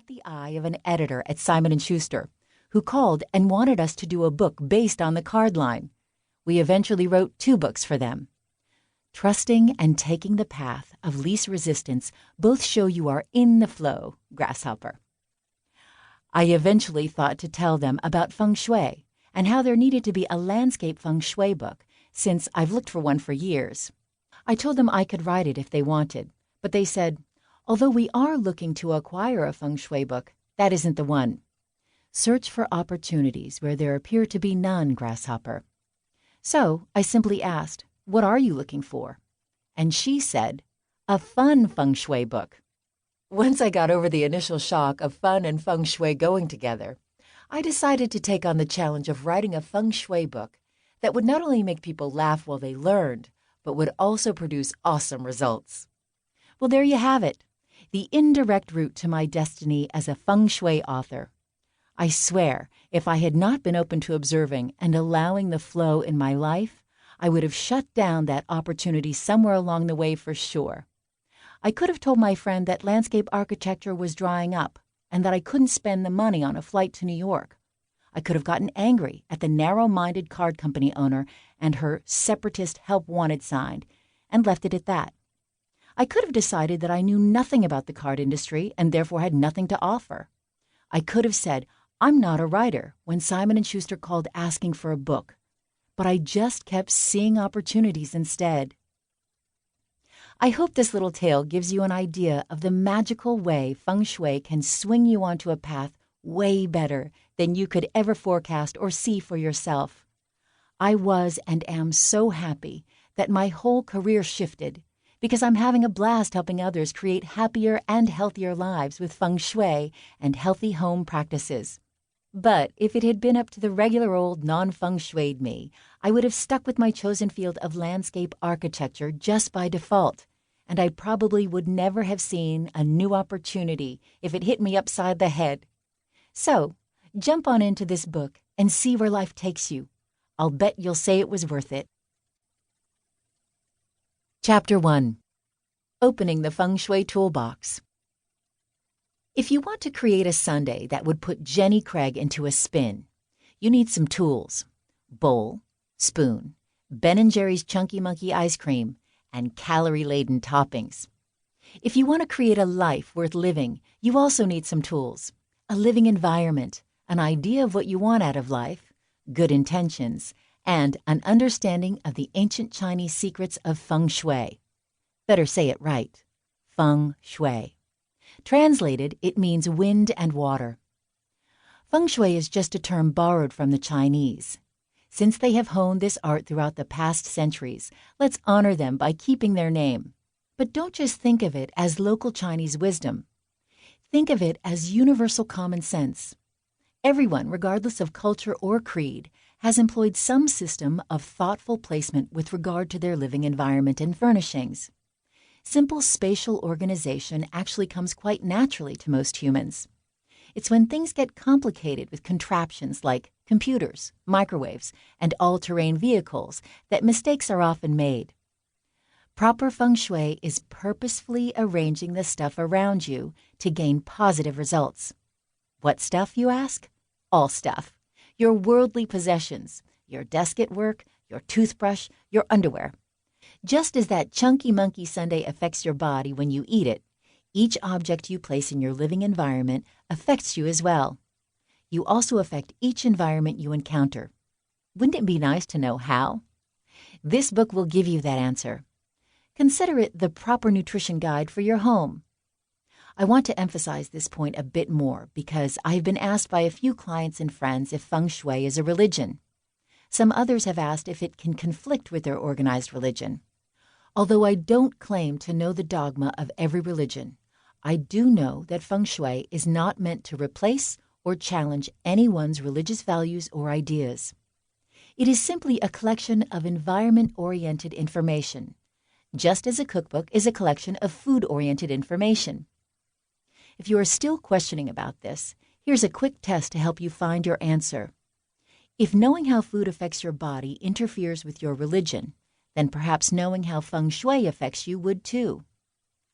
caught the eye of an editor at Simon & Schuster, who called and wanted us to do a book based on the card line. We eventually wrote 2 books for them. Trusting and taking the path of least resistance both show you are in the flow, grasshopper. I eventually thought to tell them about Feng Shui and how there needed to be a landscape Feng Shui book, since I've looked for one for years. I told them I could write it if they wanted, but they said, although we are looking to acquire a Feng Shui book, that isn't the one. Search for opportunities where there appear to be none, grasshopper. So I simply asked, what are you looking for? And she said, a fun Feng Shui book. Once I got over the initial shock of fun and Feng Shui going together, I decided to take on the challenge of writing a Feng Shui book that would not only make people laugh while they learned, but would also produce awesome results. Well, there you have it, the indirect route to my destiny as a Feng Shui author. I swear, if I had not been open to observing and allowing the flow in my life, I would have shut down that opportunity somewhere along the way for sure. I could have told my friend that landscape architecture was drying up and that I couldn't spend the money on a flight to New York. I could have gotten angry at the narrow-minded card company owner and her separatist help wanted sign and left it at that. I could have decided that I knew nothing about the card industry and therefore had nothing to offer. I could have said, I'm not a writer when Simon & Schuster called asking for a book, but I just kept seeing opportunities instead. I hope this little tale gives you an idea of the magical way Feng Shui can swing you onto a path way better than you could ever forecast or see for yourself. I was and am so happy that my whole career shifted because I'm having a blast helping others create happier and healthier lives with Feng Shui and healthy home practices. But if it had been up to the regular old non-Feng Shui'd me, I would have stuck with my chosen field of landscape architecture just by default, and I probably would never have seen a new opportunity if it hit me upside the head. So, jump on into this book and see where life takes you. I'll bet you'll say it was worth it. Chapter 1. Opening the Feng Shui Toolbox. If you want to create a sundae that would put Jenny Craig into a spin, you need some tools: bowl, spoon, Ben & Jerry's Chunky Monkey ice cream, and calorie-laden toppings. If you want to create a life worth living, you also need some tools: a living environment, an idea of what you want out of life, good intentions, and an understanding of the ancient Chinese secrets of Feng Shui. Better say it right, Feng Shui. Translated, it means wind and water. Feng Shui is just a term borrowed from the Chinese. Since they have honed this art throughout the past centuries, let's honor them by keeping their name. But don't just think of it as local Chinese wisdom. Think of it as universal common sense. Everyone, regardless of culture or creed, has employed some system of thoughtful placement with regard to their living environment and furnishings. Simple spatial organization actually comes quite naturally to most humans. It's when things get complicated with contraptions like computers, microwaves, and all-terrain vehicles that mistakes are often made. Proper Feng Shui is purposefully arranging the stuff around you to gain positive results. What stuff, you ask? All stuff. Your worldly possessions, your desk at work, your toothbrush, your underwear. Just as that chunky monkey sundae affects your body when you eat it, each object you place in your living environment affects you as well. You also affect each environment you encounter. Wouldn't it be nice to know how? This book will give you that answer. Consider it the proper nutrition guide for your home. I want to emphasize this point a bit more because I have been asked by a few clients and friends if Feng Shui is a religion. Some others have asked if it can conflict with their organized religion. Although I don't claim to know the dogma of every religion, I do know that Feng Shui is not meant to replace or challenge anyone's religious values or ideas. It is simply a collection of environment-oriented information, just as a cookbook is a collection of food-oriented information. If you are still questioning about this, here's a quick test to help you find your answer. If knowing how food affects your body interferes with your religion, then perhaps knowing how Feng Shui affects you would too.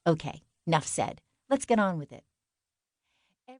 Okay, enough said. Let's get on with it.